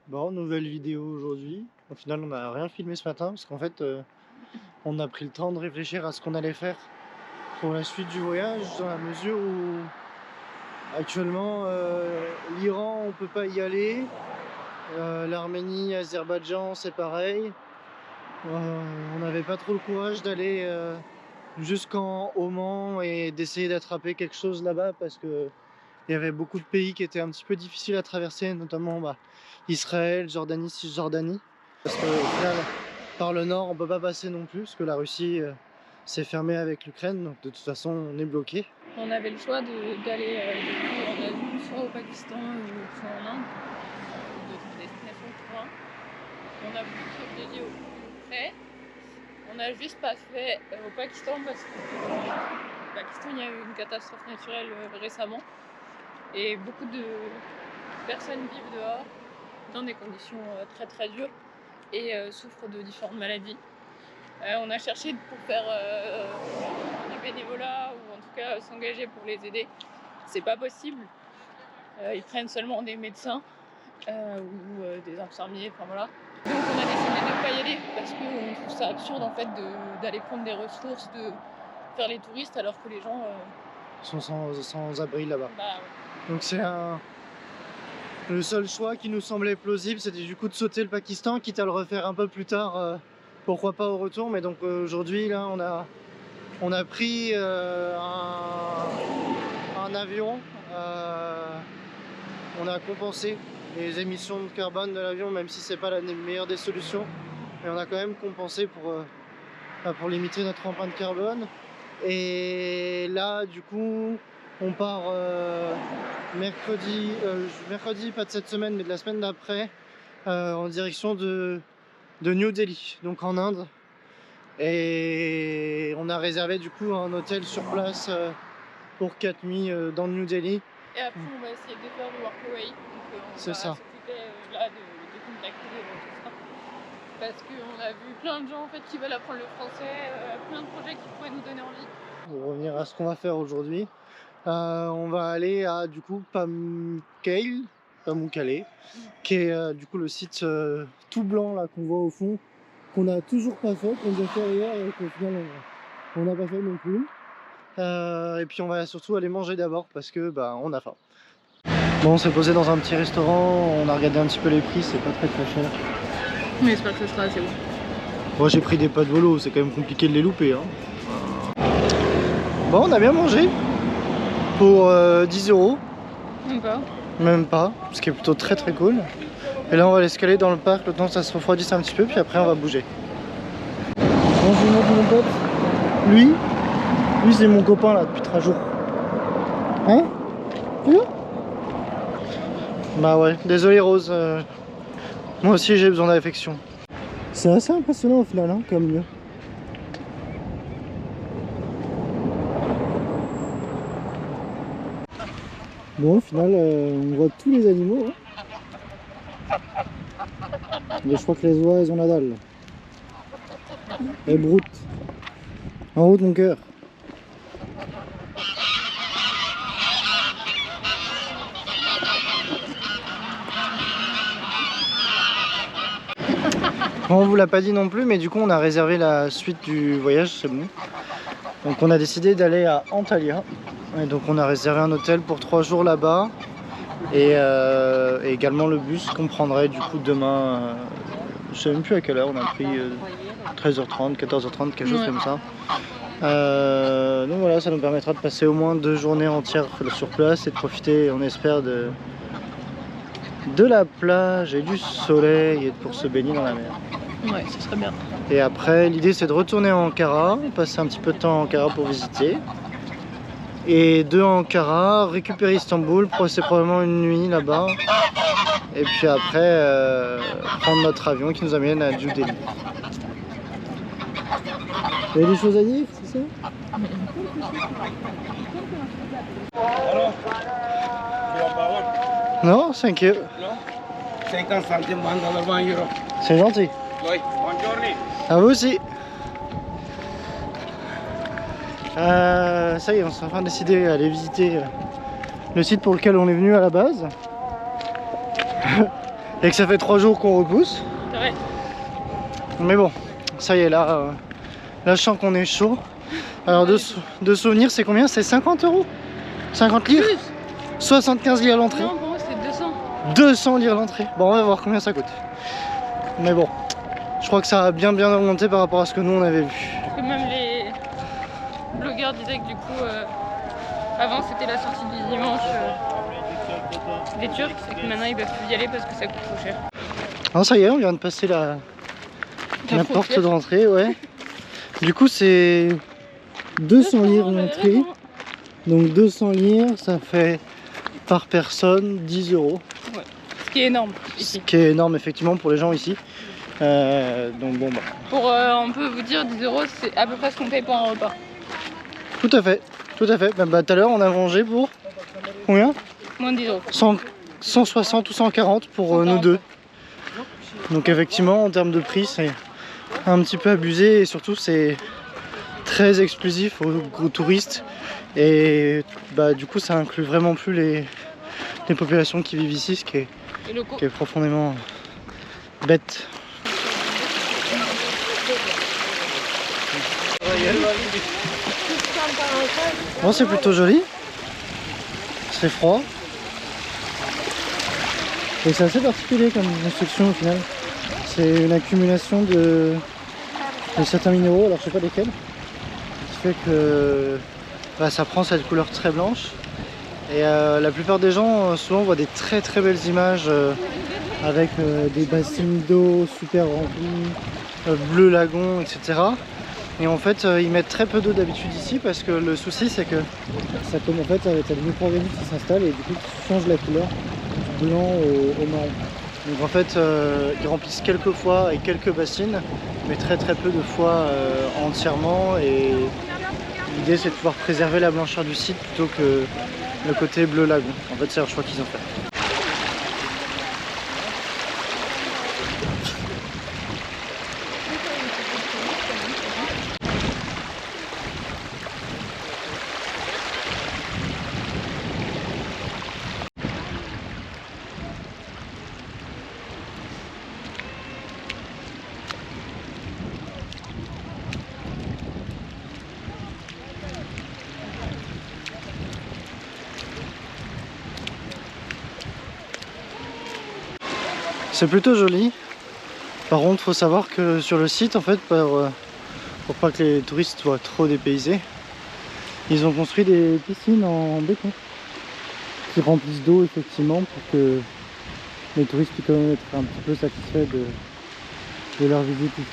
Bon, nouvelle vidéo aujourd'hui. Au final, on n'a rien filmé ce matin parce qu'en fait, on a pris le temps de réfléchir à ce qu'on allait faire pour la suite du voyage, dans la mesure où actuellement, l'Iran, on peut pas y aller. L'Arménie, Azerbaïdjan, c'est pareil. On n'avait pas trop le courage d'aller jusqu'en Oman et d'essayer d'attraper quelque chose là-bas parce que il y avait beaucoup de pays qui étaient un petit peu difficiles à traverser, notamment Israël, Jordanie, Cisjordanie. Parce qu'au final, par le nord, on peut pas passer non plus, parce que la Russie s'est fermée avec l'Ukraine, donc de toute façon, on est bloqué. On avait le choix d'aller en Asie, soit au Pakistan ou soit en Inde, d'autres destinations pour un. On a voulu privilégier au plus près. On a juste pas fait au Pakistan parce qu'au Pakistan il y a eu une catastrophe naturelle récemment et beaucoup de personnes vivent dehors dans des conditions très très dures et souffrent de différentes maladies. On a cherché pour faire du bénévolat ou en tout cas s'engager pour les aider. C'est pas possible. Ils prennent seulement des médecins ou des infirmiers, enfin voilà. Donc on a décidé de ne pas y aller parce qu'on trouve ça absurde en fait d'aller prendre des ressources, de faire les touristes alors que les gens sont sans abri là-bas. Bah, ouais. Donc c'est le seul choix qui nous semblait plausible, c'était du coup de sauter le Pakistan, quitte à le refaire un peu plus tard, pourquoi pas au retour. Mais donc aujourd'hui là on a pris un avion, on a compensé les émissions de carbone de l'avion, même si c'est pas la meilleure des solutions, mais on a quand même compensé pour limiter notre empreinte carbone. Et là du coup on part mercredi, pas de cette semaine mais de la semaine d'après, en direction de New Delhi, donc en Inde. Et on a réservé du coup un hôtel sur place pour 4 nuits dans New Delhi. Et après on va essayer de faire du workaway, donc on va s'occuper là de contacter tout ça. Parce qu'on a vu plein de gens en fait qui veulent apprendre le français, plein de projets qui pourraient nous donner envie. Pour revenir à ce qu'on va faire aujourd'hui, on va aller à du coup Pamukkale, qui est du coup le site tout blanc là qu'on voit au fond, qu'on n'a toujours pas fait, qu'on devait faire hier et qu'au final on n'a pas fait non plus. Et puis on va surtout aller manger d'abord parce que on a faim. Bon, on s'est posé dans un petit restaurant, on a regardé un petit peu les prix, c'est pas très cher. Mais j'espère que ce sera assez bon. Moi j'ai pris des pâtes volo, c'est quand même compliqué de les louper hein. Bon, on a bien mangé pour 10 €. Même pas. Même pas, ce qui est plutôt très cool. Et là on va l'escalader dans le parc, le temps que ça se refroidisse un petit peu, puis après on va bouger. Bon, je vous montre mon pote. Lui c'est mon copain là depuis 3 jours. Hein? Bah ouais, désolé Rose. Moi aussi j'ai besoin d'affection. C'est assez impressionnant au final hein, comme lieu. Bon, au final, on voit tous les animaux. Hein. Mais je crois que les oies, elles ont la dalle. Elles broutent. En route, mon cœur. Bon, on vous l'a pas dit non plus, mais du coup, on a réservé la suite du voyage, c'est bon. Donc, on a décidé d'aller à Antalya. Et donc, on a réservé un hôtel pour 3 jours là-bas. Et également le bus qu'on prendrait du coup demain, je sais même plus à quelle heure on a pris, 13h30, 14h30, quelque chose comme ça. Donc voilà, ça nous permettra de passer au moins 2 journées entières sur place et de profiter, on espère, de la plage et du soleil et pour se baigner dans la mer. Ouais, ça serait bien. Et après, l'idée c'est de retourner à Ankara, passer un petit peu de temps à Ankara pour visiter. Et de Ankara, récupérer Istanbul, passer probablement une nuit là-bas. Et puis après, prendre notre avion qui nous amène à New Delhi. Il y a des choses à dire, c'est ça? Alors, Non, 5 €. non 50 centimes, 1 €. C'est gentil. Oui, buongiorno. À vous aussi. Ça y est, on s'est enfin décidé à aller visiter le site pour lequel on est venu à la base. et que ça fait 3 jours qu'on repousse. C'est vrai. Mais bon, ça y est, là je sens qu'on est chaud. Alors de souvenir, c'est combien? C'est 50 €? 50 livres? 75 livres l'entrée. Non, pour moi c'est 200. 200 livres l'entrée. Bon, on va voir combien ça coûte. Mais bon, je crois que ça a bien augmenté par rapport à ce que nous on avait vu. Parce que même les blogueurs disaient que du coup, avant c'était la sortie du dimanche des Turcs, et que maintenant ils peuvent plus y aller parce que ça coûte trop cher. Ah, ça y est, on vient de passer la porte frontière. d'entrée, ouais. Du coup, c'est 200 livres l'entrée. Donc 200 livres, ça fait par personne 10 €. Ouais. Ce qui est énorme Ce ici. qui est énorme effectivement pour les gens ici. Donc bon, bah. Pour, on peut vous dire, 10 € c'est à peu près ce qu'on paye pour un repas. Tout à fait, tout à fait. Bah, tout à l'heure, on a mangé pour combien? Moins de 10 €. 160 ou 140 pour 140. nous deux. Donc effectivement, en termes de prix, c'est un petit peu abusé et surtout c'est très exclusif aux touristes. Et bah, du coup, ça inclut vraiment plus les populations qui vivent ici, ce qui est, Et locaux. qui est profondément bête. Bon, c'est plutôt joli. C'est froid. Et c'est assez particulier comme construction au final. C'est une accumulation de certains minéraux, alors je sais pas lesquels, qui fait que bah, ça prend cette couleur très blanche. Et la plupart des gens souvent voient des très belles images avec des bassines d'eau super remplies, bleu lagon, etc. Et en fait ils mettent très peu d'eau d'habitude ici parce que le souci c'est que ça comme en fait t'as des micro-organismes qui s'installent et du coup tu changes la couleur du blanc au marron. Donc en fait ils remplissent quelques fois avec quelques bassines mais très peu de fois entièrement, et l'idée c'est de pouvoir préserver la blancheur du site plutôt que le côté bleu lagon. En fait c'est leur choix qu'ils ont fait. C'est plutôt joli. Par contre, faut savoir que sur le site, en fait, pour pas que les touristes soient trop dépaysés, ils ont construit des piscines en béton qui remplissent d'eau effectivement pour que les touristes puissent quand même être un petit peu satisfaits de leur visite ici.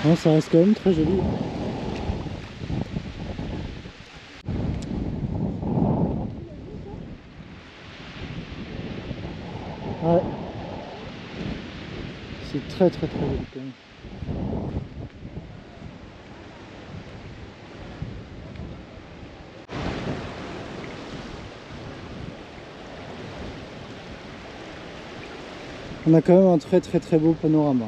Non, ça reste quand même très joli. Ouais. C'est très joli quand même. On a quand même un très beau panorama.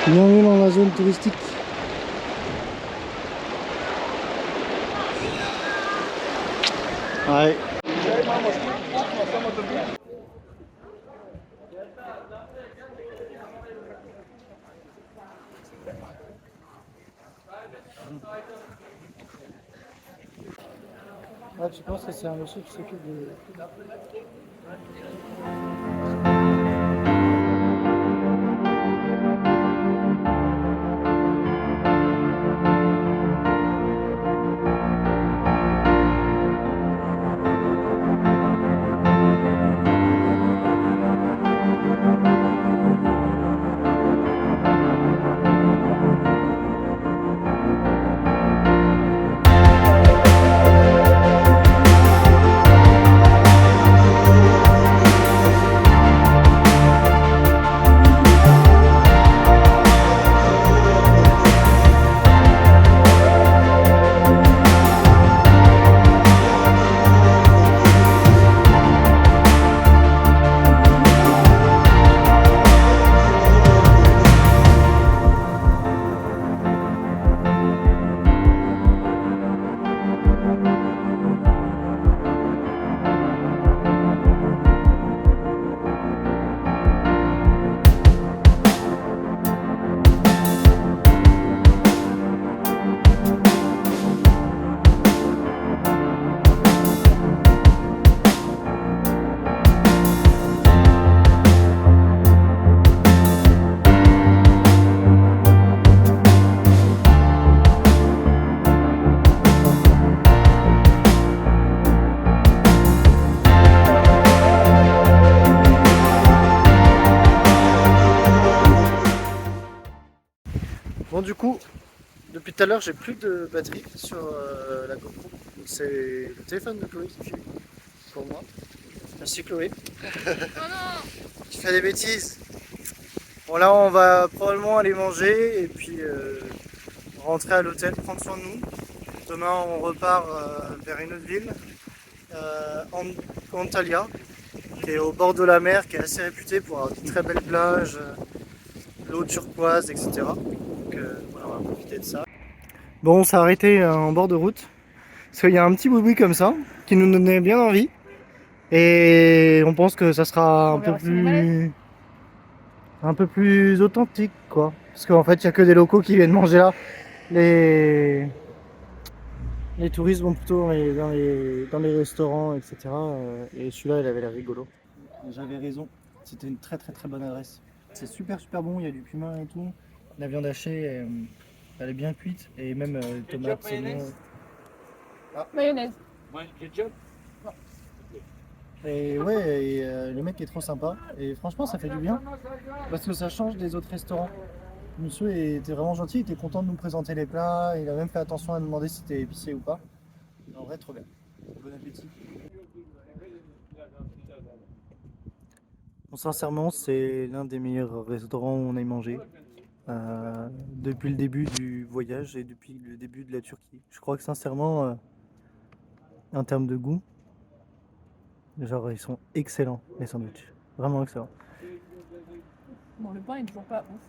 Bienvenue dans la zone touristique. Ouais. Ah, tu penses que c'est un monsieur qui s'occupe de... Bon, du coup, depuis tout à l'heure, j'ai plus de batterie sur la GoPro. C'est le téléphone de Chloé qui filme pour moi. Merci Chloé. Oh non! Tu fais des bêtises. Bon, là, on va probablement aller manger et puis rentrer à l'hôtel, prendre soin de nous. Demain, on repart vers une autre ville, Antalya, qui est au bord de la mer, qui est assez réputée pour avoir de très belles plages, l'eau turquoise, etc. Donc voilà, on va profiter de ça. Bon, on s'est arrêté en bord de route, parce qu'il y a un petit boui comme ça, qui nous donnait bien envie. Et on pense que ça sera un peu plus authentique, quoi. Parce qu'en fait, il n'y a que des locaux qui viennent manger là. Les touristes vont plutôt dans les restaurants, etc. Et celui-là, il avait l'air rigolo. J'avais raison, c'était une très bonne adresse. C'est super bon, il y a du cumin et tout. La viande hachée, elle est bien cuite. Et même tomates, saumon. Mayonnaise. Ouais, ketchup. Et ouais, et, le mec est trop sympa. Et franchement, ça fait du bien. Parce que ça change des autres restaurants. Le monsieur était vraiment gentil, il était content de nous présenter les plats. Il a même fait attention à nous demander si c'était épicé ou pas. En vrai, trop bien. Bon appétit. Bon, sincèrement, c'est l'un des meilleurs restaurants où on ait mangé depuis le début du voyage et depuis le début de la Turquie. Je crois que sincèrement, en termes de goût, genre ils sont excellents les sandwichs, vraiment excellents. Bon, le pain est toujours pas ouf.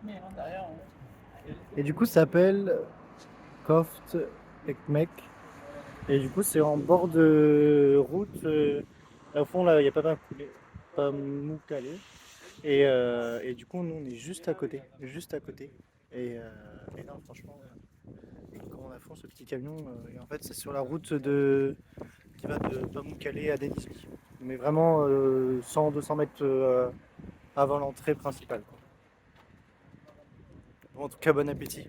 Mais à l'intérieur. Et du coup, ça s'appelle Koft Ekmek. Et du coup, c'est en bord de route. Là, au fond, là, il n'y a pas Pamukkale. Et du coup, nous, on est juste à côté. Juste à côté. Et non, franchement, quand on a fond ce petit camion, et en fait, c'est sur la route qui va de Pamukkale à Denizli. Mais vraiment 100-200 mètres avant l'entrée principale, quoi. Bon, en tout cas, bon appétit.